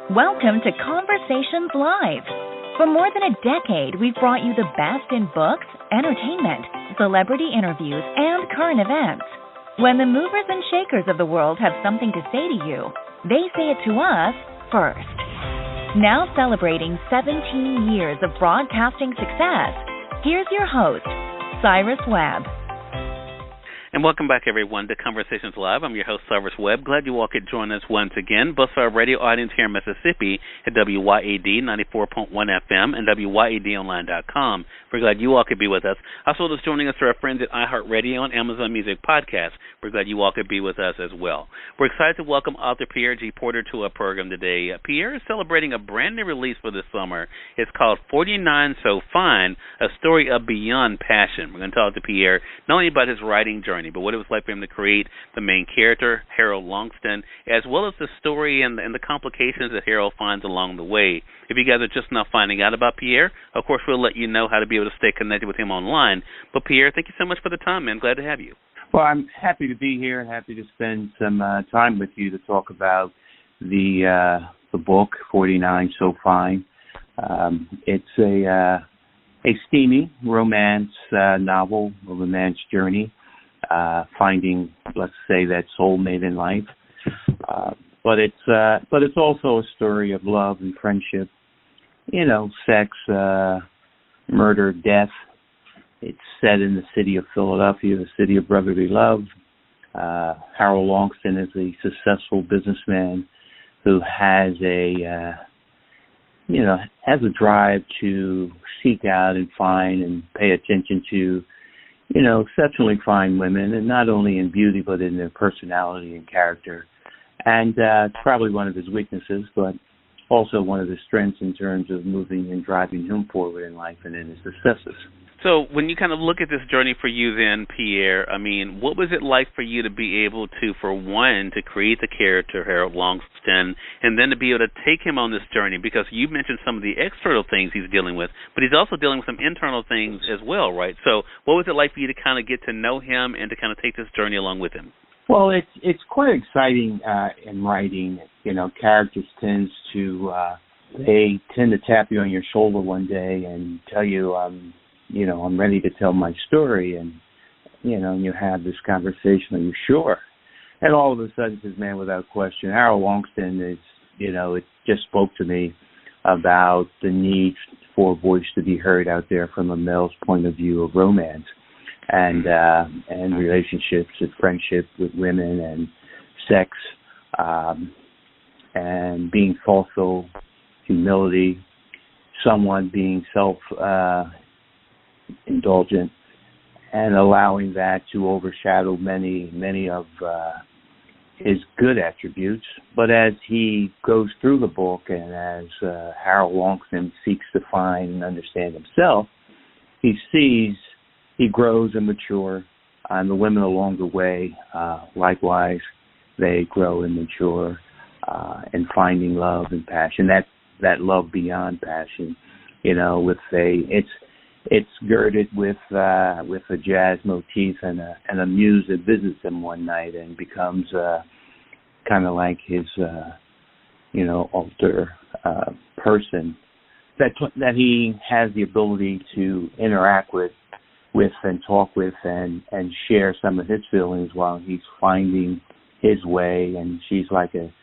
Welcome to Conversations Live. For more than a decade, we've brought you the best in books, entertainment, celebrity interviews, and current events. When the movers and shakers of the world have something to say to you, they say it to us first. Now celebrating 17 years of broadcasting success, here's your host, Cyrus Webb. And welcome back, everyone, to Conversations Live. I'm your host, Cyrus Webb. Glad you all could join us once again, both for our radio audience here in Mississippi at WYAD 94.1 FM and WYADonline.com. We're glad you all could be with us. Also, just joining us are our friends at iHeartRadio and Amazon Music Podcast. We're glad you all could be with us as well. We're excited to welcome author Pierre G. Porter to our program today. Pierre is celebrating a brand new release for this summer. It's called 49 So Fine, a story of beyond passion. We're going to talk to Pierre not only about his writing journey, but what it was like for him to create the main character, Harold Longston, as well as the story and the complications that Harold finds along the way. If you guys are just now finding out about Pierre, of course, we'll let you know how to be able to stay connected with him online. But Pierre, thank you so much for the time, man. Glad to have you. Well, I'm happy to be here and happy to spend some time with you to talk about the book, 49 So Fine. It's a steamy romance novel, a romance journey. Finding, let's say, that soulmate in life, but it's also a story of love and friendship, sex, murder, death. It's set in the city of Philadelphia, the city of brotherly love. Harold Longston is a successful businessman who has a drive to seek out and find and pay attention to exceptionally fine women, and not only in beauty, but in their personality and character. And it's probably one of his weaknesses, but also one of his strengths in terms of moving and driving him forward in life and in his successes. So when you kind of look at this journey for you then, Pierre, I mean, what was it like for you to be able to, for one, to create the character Harold Longston, and then to be able to take him on this journey? Because you mentioned some of the external things he's dealing with, but he's also dealing with some internal things as well, right? So what was it like for you to kind of get to know him and to kind of take this journey along with him? Well, it's quite exciting in writing. Characters they tend to tap you on your shoulder one day and tell you, I'm ready to tell my story, and you have this conversation. Are you sure? And all of a sudden, says, man, without question, Harold Longston is, it just spoke to me about the need for a voice to be heard out there from a male's point of view of romance and relationships and friendship with women and sex, and being thoughtful, humility, someone being indulgent, and allowing that to overshadow many of his good attributes. But as he goes through the book, and as Harold Longston seeks to find and understand himself, he sees he grows and mature, and the women along the way, likewise, they grow and mature, and finding love and passion. That love beyond passion, it's girded with a jazz motif and a muse that visits him one night and becomes kind of like his alter person that he has the ability to interact with and talk with and share some of his feelings while he's finding his way. And she's like an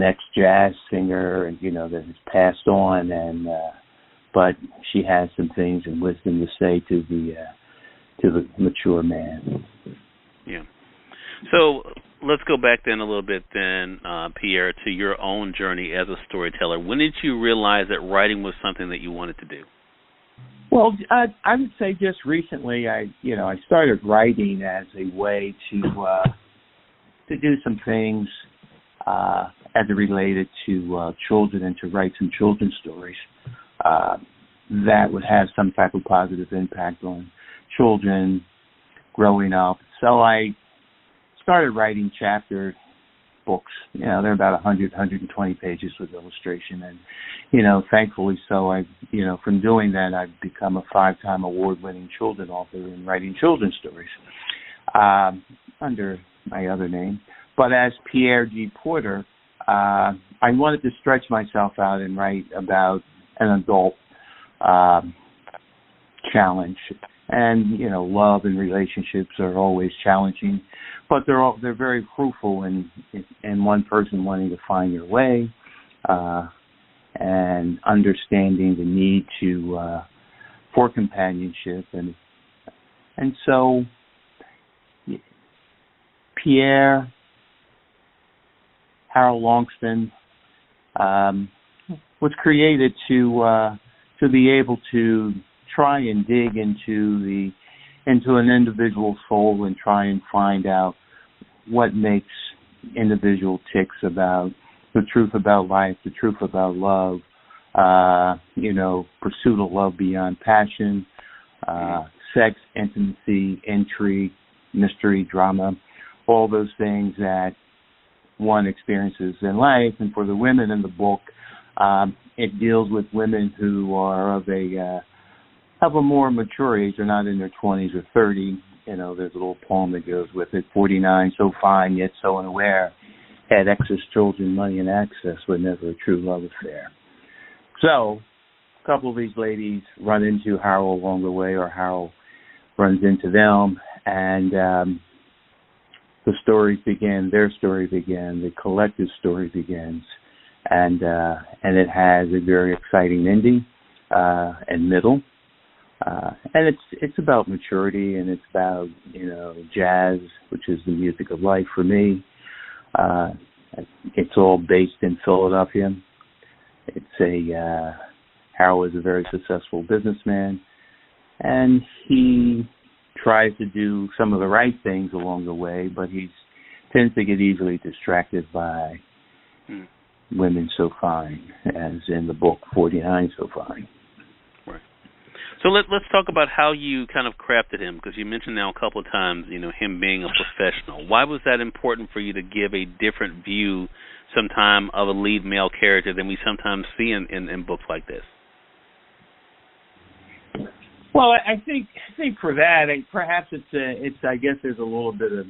ex-jazz singer, and that has passed on, and but she has some things and wisdom to say to the mature man. Yeah. So let's go back then a little bit then, Pierre, to your own journey as a storyteller. When did you realize that writing was something that you wanted to do? Well, I would say just recently. I started writing as a way to do some things as it related to children, and to write some children's stories that would have some type of positive impact on children growing up. So I started writing chapter books. They're about 100, 120 pages with illustration. And, thankfully so, from doing that, I've become a 5-time award-winning children author in writing children's stories under my other name. But as Pierre G. Porter, I wanted to stretch myself out and write about an adult challenge. And love and relationships are always challenging, but they're very fruitful in one person wanting to find their way and understanding the need for companionship, and so Pierre, Harold Longston, was created to be able to try and dig into an individual soul and try and find out what makes individual ticks about the truth about life, the truth about love, pursuit of love beyond passion, sex, intimacy, intrigue, mystery, drama, all those things that one experiences in life. And for the women in the book, it deals with women who are of a more mature age. They're not in their 20s or 30. There's a little poem that goes with it. 49, so fine, yet so unaware. Had excess children, money, and access, but never a true love affair. So, a couple of these ladies run into Harold along the way, or Harold runs into them, and the stories begin. Their story began. The collective story begins, and it has a very exciting ending and middle. And it's about maturity, and it's about jazz, which is the music of life for me. It's all based in Philadelphia. Harold is a very successful businessman, and he tries to do some of the right things along the way, but he tends to get easily distracted by women so fine, as in the book 49 So Fine. So let's talk about how you kind of crafted him, because you mentioned now a couple of times, him being a professional. Why was that important for you to give a different view sometime of a lead male character than we sometimes see in books like this? Well, I think for that, perhaps it's I guess there's a little bit of,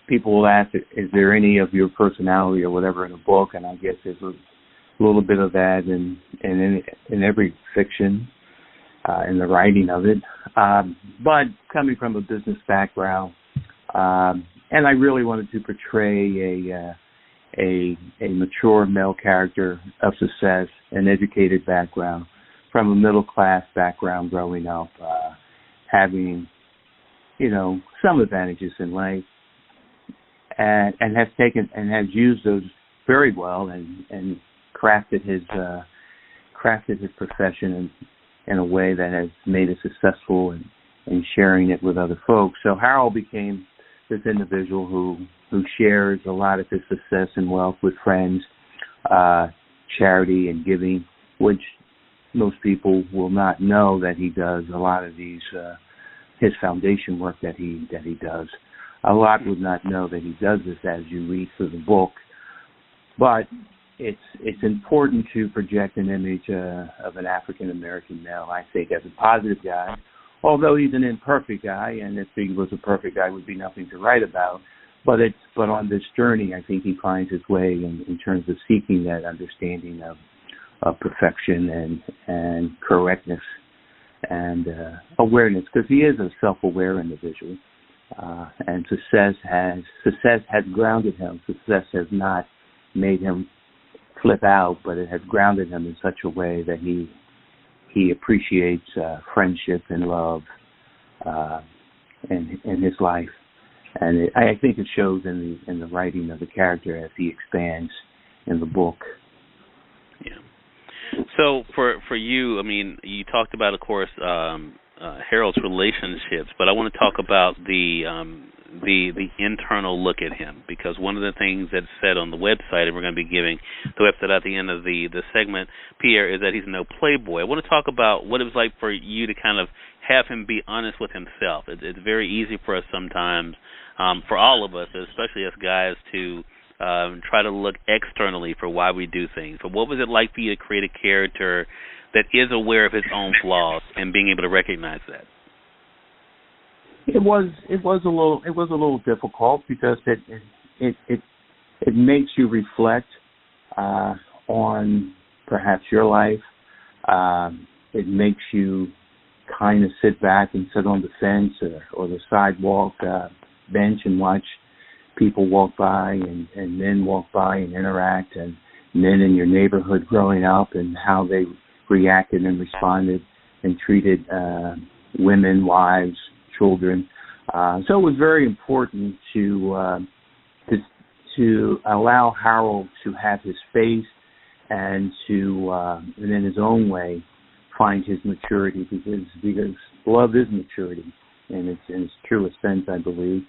people will ask, is there any of your personality or whatever in a book? And I guess there's a little bit of that in every fiction, in the writing of it. But coming from a business background, and I really wanted to portray a mature male character of success, an educated background, from a middle class background, growing up, having some advantages in life, and has used those very well, and crafted his profession in a way that has made it successful and sharing it with other folks. So Harold became this individual who shares a lot of his success and wealth with friends, charity and giving, which most people will not know that he does a lot of these, his foundation work that he does. A lot would not know that he does this as you read through the book, but it's important to project an image of an African American male, I think, as a positive guy, although he's an imperfect guy, and if he was a perfect guy, would be nothing to write about. But on this journey, I think he finds his way in terms of seeking that understanding of perfection and correctness and awareness, because he is a self-aware individual, and success has grounded him. Success has not made him flip out, but it has grounded him in such a way that he appreciates friendship and love in his life, and I think it shows in the writing of the character as he expands in the book. Yeah. So for you, I mean, you talked about, of course, Harold's relationships, but I want to talk about the internal look at him, because one of the things that's said on the website, and we're going to be giving the website at the end of the segment, Pierre, is that he's no playboy. I want to talk about what it was like for you to kind of have him be honest with himself. It's very easy for us sometimes, for all of us, especially as guys, to try to look externally for why we do things. But what was it like for you to create a character that is aware of his own flaws and being able to recognize that? It was a little difficult, because it makes you reflect on perhaps your life. It makes you kind of sit back and sit on the fence or the sidewalk bench and watch people walk by and men walk by and interact, and men in your neighborhood growing up and how they reacted and responded and treated women, wives, children. So it was very important to allow Harold to have his space and to, in his own way, find his maturity, because love is maturity in its truest sense, I believe,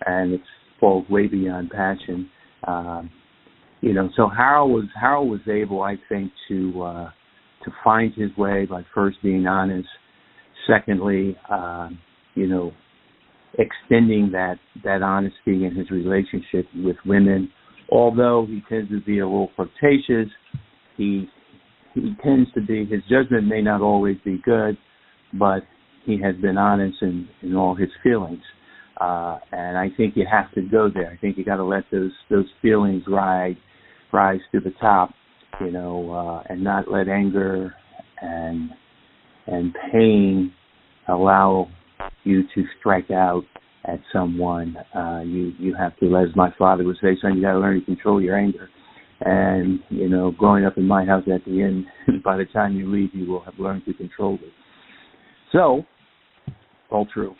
and it falls way beyond passion. So Harold was able, I think, to find his way by first being honest. Secondly, extending that honesty in his relationship with women. Although he tends to be a little flirtatious, he tends to be, his judgment may not always be good, but he has been honest in all his feelings. And I think you have to go there. I think you got to let those feelings rise to the top, and not let anger and pain allow you to strike out at someone. You have to, as my father would say, son, you got to learn to control your anger. And, growing up in my house, at the end, by the time you leave, you will have learned to control it. So, all true.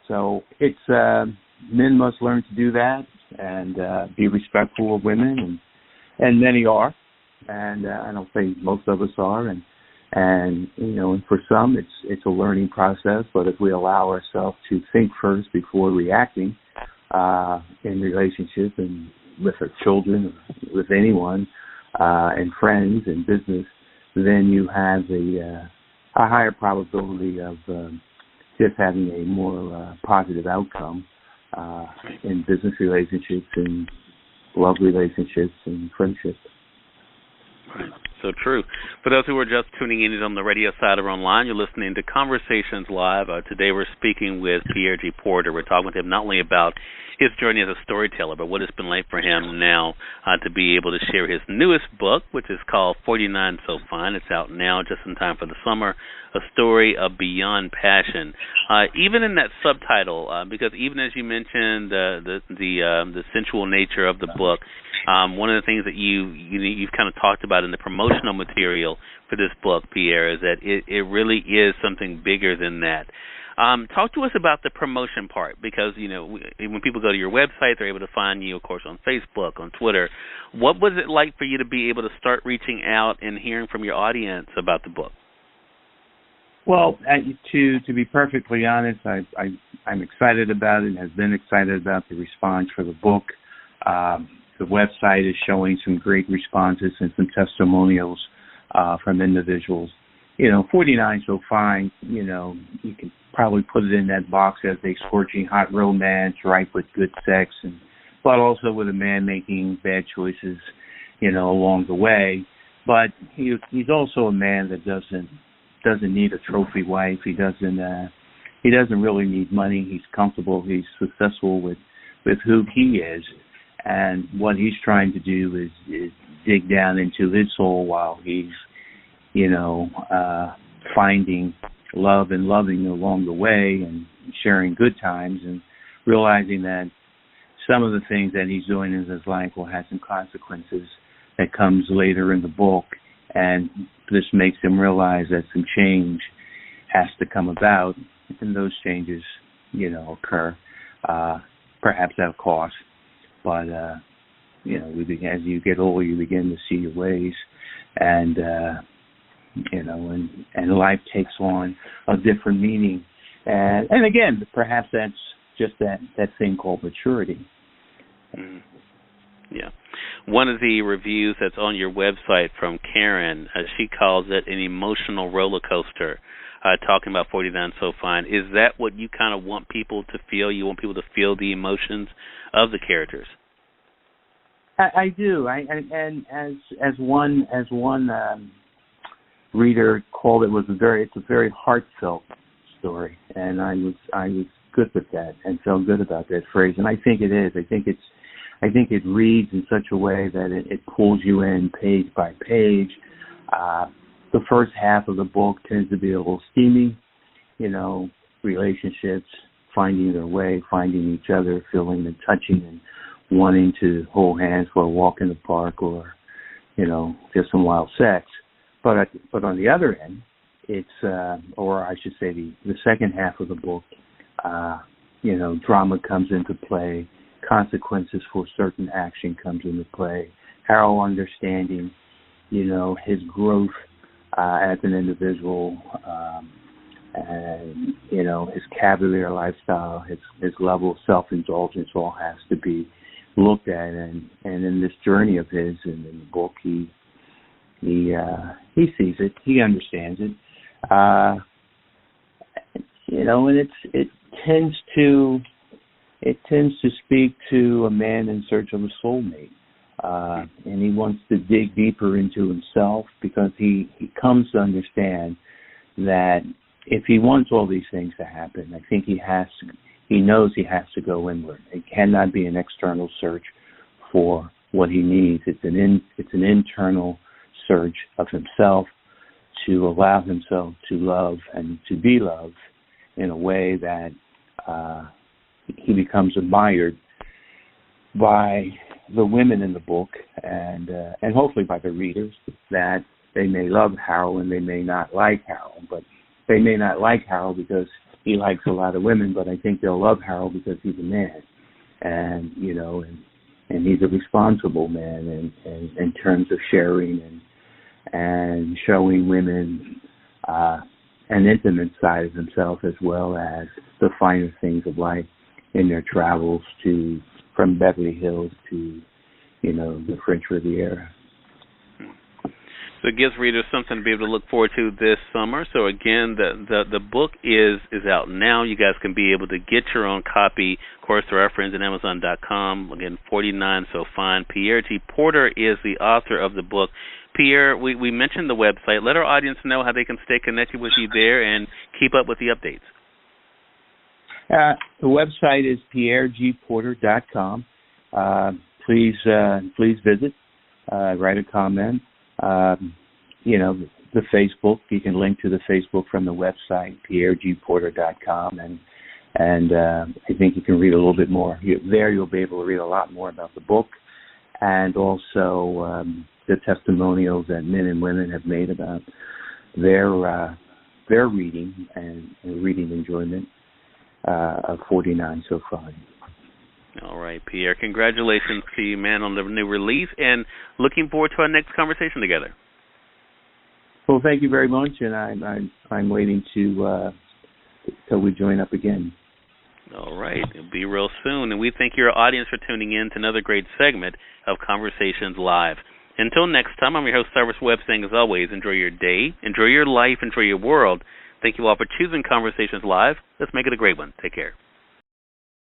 So it's men must learn to do that and be respectful of women, and many are, and I don't think most of us are, and for some it's a learning process. But if we allow ourselves to think first before reacting in relationship and with our children, with anyone, and friends and business, then you have a higher probability of just having a more positive outcome in business relationships and love relationships and friendships. Right. So true. For those who are just tuning in on the radio side or online, you're listening to Conversations Live. Today we're speaking with Pierre G. Porter. We're talking with him not only about his journey as a storyteller, but what it's been like for him now to be able to share his newest book, which is called 49 So Fine. It's out now just in time for the summer, a story of beyond passion. Even in that subtitle, because even as you mentioned the sensual nature of the book, one of the things that you've kind of talked about in the promotional material for this book, Pierre, is that it really is something bigger than that. Talk to us about the promotion part, because when people go to your website, they're able to find you, of course, on Facebook, on Twitter. What was it like for you to be able to start reaching out and hearing from your audience about the book? Well, to be perfectly honest, I'm excited about it and have been excited about the response for the book. The website is showing some great responses and some testimonials from individuals. 49 So Fine, you can probably put it in that box as a scorching hot romance, ripe with good sex, but also with a man making bad choices, along the way. But he's also a man that doesn't need a trophy wife. He doesn't really need money. He's comfortable. He's successful with who he is, and what he's trying to do is dig down into his soul while he's finding love and loving along the way and sharing good times, and realizing that some of the things that he's doing in his life will have some consequences that comes later in the book. And this makes him realize that some change has to come about, and those changes, occur, perhaps at a cost. But, as you get older, you begin to see your ways, and life takes on a different meaning. And again, perhaps that's just that thing called maturity. Mm. Yeah. One of the reviews that's on your website from Karen, she calls it an emotional roller coaster, talking about 49 So Fine. Is that what you kind of want people to feel? You want people to feel the emotions of the characters? I do. And as one reader called it, it's a very heartfelt story, and I was good with that and felt good about that phrase. And I think it is. I think I think it reads in such a way that it pulls you in page by page. The first half of the book tends to be a little steamy, relationships, finding their way, finding each other, feeling and touching and wanting to hold hands for a walk in the park or, just some wild sex. But on the other end, it's, or I should say the second half of the book, drama comes into play, consequences for certain action comes into play, Harold understanding, his growth as an individual, and, his cavalier lifestyle, his level of self-indulgence all has to be looked at. And in this journey of his and in the book, he sees it, he understands it, and it tends to speak to a man in search of a soulmate. And he wants to dig deeper into himself because he comes to understand that if he wants all these things to happen, I think he knows he has to go inward. It cannot be an external search for what he needs. It's an internal search of himself to allow himself to love and to be loved in a way that he becomes admired by the women in the book and hopefully by the readers, that they may love Harold and they may not like Harold, but they may not like Harold because he likes a lot of women, but I think they'll love Harold because he's a man, and he's a responsible man, and in terms of sharing and showing women an intimate side of himself as well as the finer things of life in their travels from Beverly Hills to the French Riviera. So it gives readers something to be able to look forward to this summer. So again, the book is out now. You guys can be able to get your own copy, of course, through our friends at Amazon.com. Again, 49 So Fine. Pierre G. Porter is the author of the book. Pierre, we mentioned the website. Let our audience know how they can stay connected with you there and keep up with the updates. The website is pierregporter.com. Please visit, write a comment. The Facebook, you can link to the Facebook from the website, pierregporter.com, and I think you can read a little bit more. There you'll be able to read a lot more about the book and also the testimonials that men and women have made about their reading and reading enjoyment of 49 So Fine. All right, Pierre. Congratulations to you, man, on the new release, and looking forward to our next conversation together. Well, thank you very much, and I'm waiting till we join up again. All right. It'll be real soon, and we thank your audience for tuning in to another great segment of Conversations Live. Until next time, I'm your host, Cyrus Webb, saying, as always, enjoy your day, enjoy your life, enjoy your world. Thank you all for choosing Conversations Live. Let's make it a great one. Take care.